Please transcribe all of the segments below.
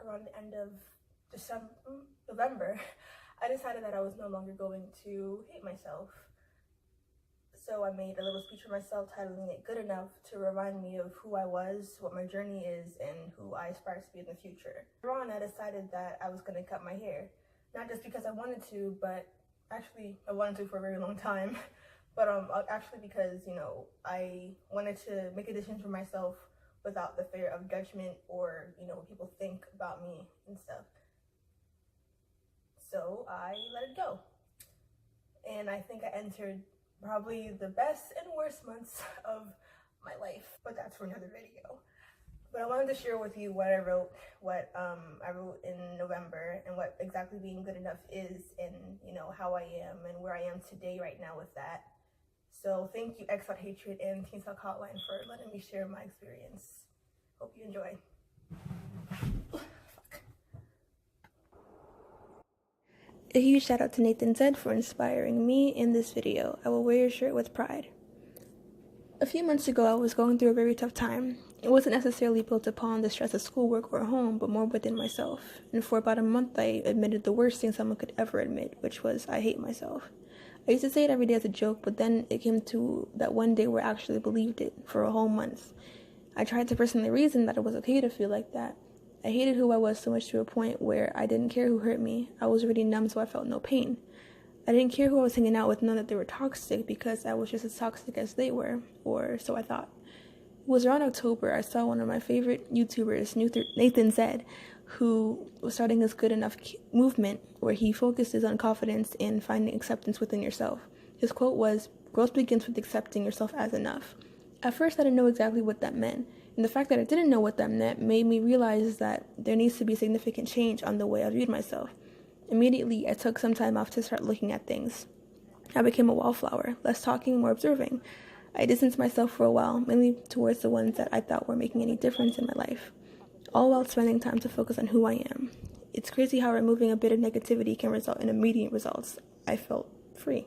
around the end of November, I decided that I was no longer going to hate myself. So I made a little speech for myself, titling it Good Enough, to remind me of who I was, what my journey is, and who I aspire to be in the future. Later on, I decided that I was going to cut my hair. Not just because I wanted to, but actually I wanted to for a very long time. But actually because, you know, I wanted to make a decision for myself without the fear of judgment or, you know, what people think about me and stuff. So I let it go. And I think I entered probably the best and worst months of my life, but that's for another video. But I wanted to share with you what I wrote in November, and what exactly being good enough is, and you know how I am and where I am today right now with that. So thank you X.Hatred and Teen Talk Hotline for letting me share my experience. Hope you enjoy. A huge shout out to Nathan Zed for inspiring me in this video. I will wear your shirt with pride. A few months ago, I was going through a very tough time. It wasn't necessarily built upon the stress of schoolwork or home, but more within myself. And for about a month, I admitted the worst thing someone could ever admit, which was I hate myself. I used to say it every day as a joke, but then it came to that one day where I actually believed it for a whole month. I tried to personally reason that it was okay to feel like that. I hated who I was so much to a point where I didn't care who hurt me. I was already numb, so I felt no pain. I didn't care who I was hanging out with, none that they were toxic, because I was just as toxic as they were, or so I thought. It was around October, I saw one of my favorite YouTubers, Nathan Zed, who was starting this Good Enough movement where he focuses on confidence and finding acceptance within yourself. His quote was, "Growth begins with accepting yourself as enough." At first, I didn't know exactly what that meant, and the fact that I didn't know what that meant made me realize that there needs to be significant change on the way I viewed myself. Immediately, I took some time off to start looking at things. I became a wallflower, less talking, more observing. I distanced myself for a while, mainly towards the ones that I thought were making any difference in my life, all while spending time to focus on who I am. It's crazy how removing a bit of negativity can result in immediate results. I felt free.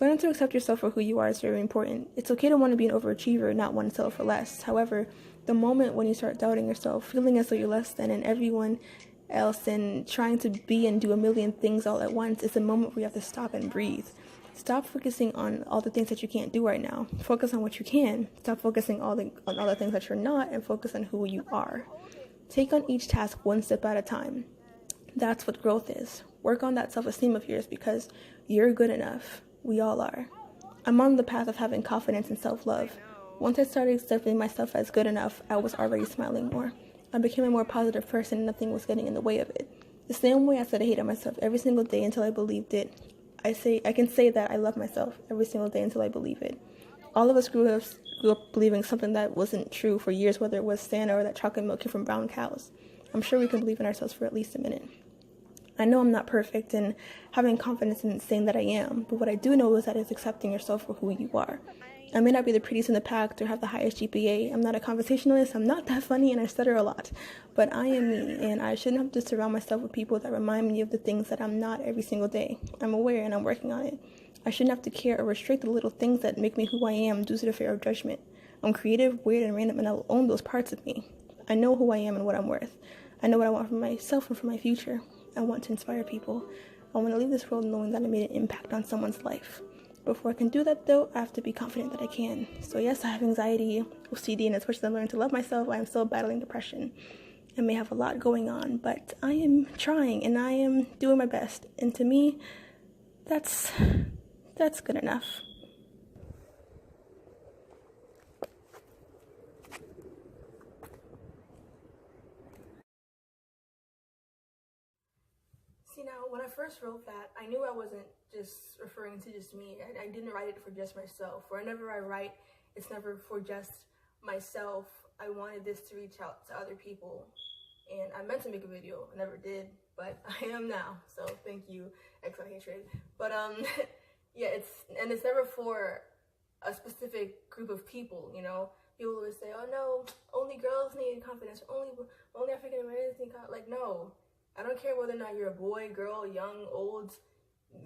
Learning to accept yourself for who you are is very important. It's okay to want to be an overachiever, not want to settle for less. However, the moment when you start doubting yourself, feeling as though you're less than and everyone else, and trying to be and do a million things all at once, is a moment where you have to stop and breathe. Stop focusing on all the things that you can't do right now. Focus on what you can. Stop focusing on all the things that you're not, and focus on who you are. Take on each task one step at a time. That's what growth is. Work on that self-esteem of yours, because you're good enough. We all are. I'm on the path of having confidence and self-love. Once I started accepting myself as good enough, I was already smiling more. I became a more positive person, and nothing was getting in the way of it. The same way I said I hated myself every single day until I believed it, I can say that I love myself every single day until I believe it. All of us grew up believing something that wasn't true for years, whether it was Santa or that chocolate milk came from brown cows. I'm sure we can believe in ourselves for at least a minute. I know I'm not perfect, and having confidence in saying that I am, but what I do know is that it's accepting yourself for who you are. I may not be the prettiest in the pack or have the highest GPA. I'm not a conversationalist. I'm not that funny, and I stutter a lot. But I am me, and I shouldn't have to surround myself with people that remind me of the things that I'm not every single day. I'm aware, and I'm working on it. I shouldn't have to care or restrict the little things that make me who I am due to the fear of judgment. I'm creative, weird, and random, and I'll own those parts of me. I know who I am and what I'm worth. I know what I want for myself and for my future. I want to inspire people. I want to leave this world knowing that I made an impact on someone's life. Before I can do that, though, I have to be confident that I can. So yes, I have anxiety, OCD, and as much as I'm learning to love myself, I am still battling depression. I may have a lot going on, but I am trying, and I am doing my best. And to me, that's good enough. See, now, when I first wrote that, I knew I wasn't just referring to just me. I didn't write it for just myself. Whenever I write, it's never for just myself. I wanted this to reach out to other people. And I meant to make a video. I never did, but I am now. So thank you, X.Hatred. But yeah, it's never for a specific group of people, you know? People always say, oh no, only girls need confidence, only African Americans need confidence. Like, no. I don't care whether or not you're a boy, girl, young, old,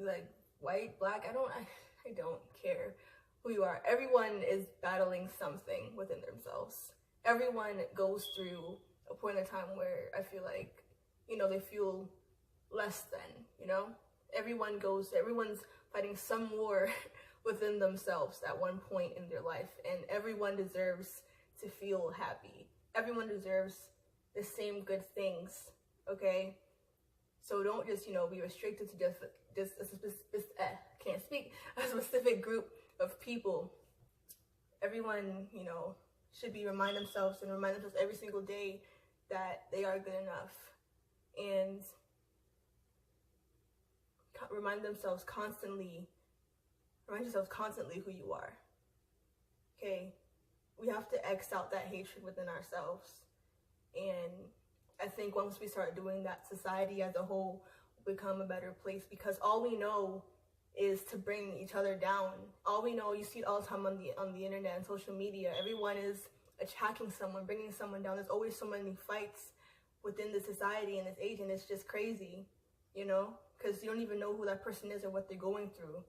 like white, black. I don't care who you are. Everyone is battling something within themselves. Everyone goes through a point in time where I feel like, they feel less than, everyone's fighting some war within themselves at one point in their life, and everyone deserves to feel happy. Everyone deserves the same good things, okay? So don't just, be restricted to just a specific group of people. Everyone, should remind themselves every single day that they are good enough, and remind yourselves constantly who you are. Okay? We have to X out that hatred within ourselves. And I think once we start doing that, society as a whole will become a better place, because all we know is to bring each other down. All we know, you see it all the time on the internet and social media. Everyone is attacking someone, bringing someone down. There's always so many fights within the society in this age, and it's just crazy, because you don't even know who that person is or what they're going through.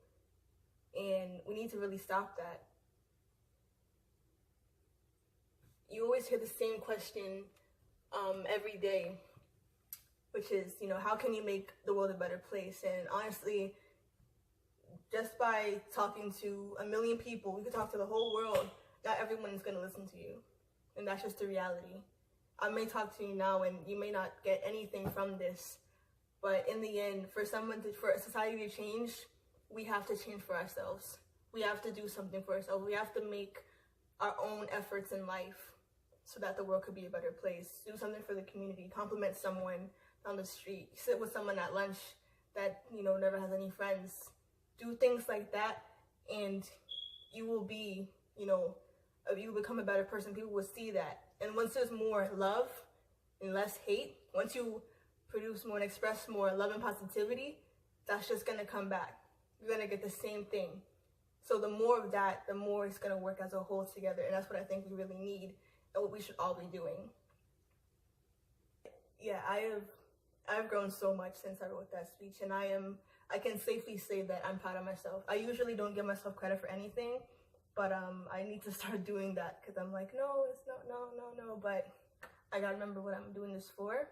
And we need to really stop that. You always hear the same question every day, which is, how can you make the world a better place? And honestly, just by talking to a million people, you could talk to the whole world. Not everyone is going to listen to you. And that's just the reality. I may talk to you now and you may not get anything from this, but in the end, for society to change, we have to change for ourselves. We have to do something for ourselves. We have to make our own efforts in life so that the world could be a better place. Do something for the community. Compliment someone down the street. Sit with someone at lunch that, never has any friends. Do things like that, and you will be, you will become a better person. People will see that. And once there's more love and less hate, once you produce more and express more love and positivity, that's just going to come back. You're going to get the same thing. So the more of that, the more it's going to work as a whole together. And that's what I think we really need and what we should all be doing. Yeah, I've grown so much since I wrote that speech, and I can safely say that I'm proud of myself. I usually don't give myself credit for anything, but I need to start doing that, because I'm like, no, it's not, no. But I gotta remember what I'm doing this for,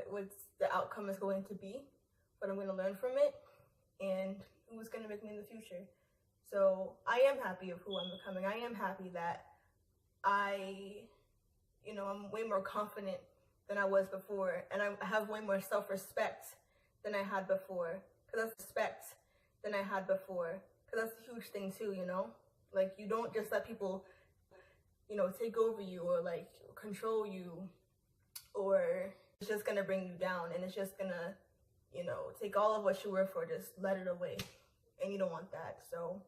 what's the outcome is going to be, what I'm gonna learn from it, and who's gonna make me in the future. So I am happy of who I'm becoming. I am happy that I'm way more confident than I was before, and I have way more self-respect than I had before, because that's a huge thing too, like, you don't just let people, take over you or like control you, or it's just gonna bring you down, and it's just gonna, take all of what you were for, just let it away, and you don't want that. So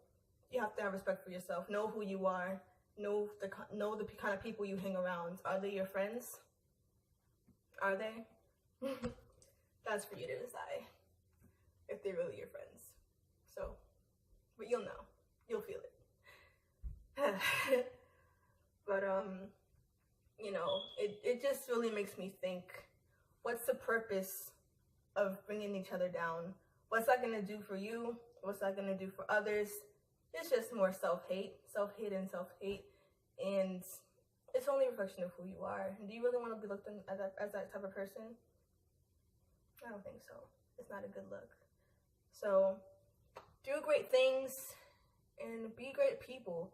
you have to have respect for yourself, know who you are, know the kind of people you hang around. Are they your friends? Are they? That's for you to decide if they're really your friends. So, but you'll know. You'll feel it. But, it just really makes me think, what's the purpose of bringing each other down? What's that going to do for you? What's that going to do for others? It's just more self-hate. And it's only a reflection of who you are. Do you really want to be looked at as that type of person? I don't think so. It's not a good look. So do great things and be great people,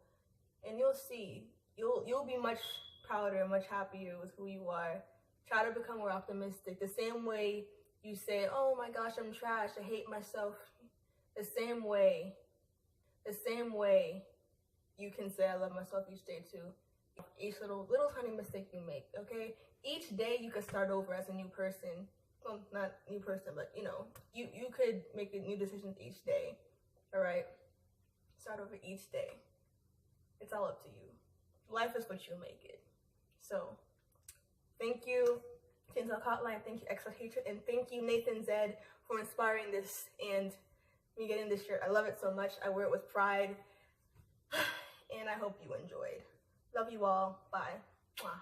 and you'll see. You'll be much prouder and much happier with who you are. Try to become more optimistic. The same way you say, oh my gosh, I'm trash, I hate myself. The same way you can say I love myself each day too. Each little tiny mistake you make, okay? Each day you could start over as a new person. Well, not new person, but you could make new decisions each day, all right? Start over each day. It's all up to you. Life is what you make it. So, thank you, Teen Talk Hotline. Thank you, Extra Hatred, and thank you, Nathan Zed, for inspiring this and me getting this shirt. I love it so much. I wear it with pride, and I hope you enjoyed. Love you all. Bye. Mwah.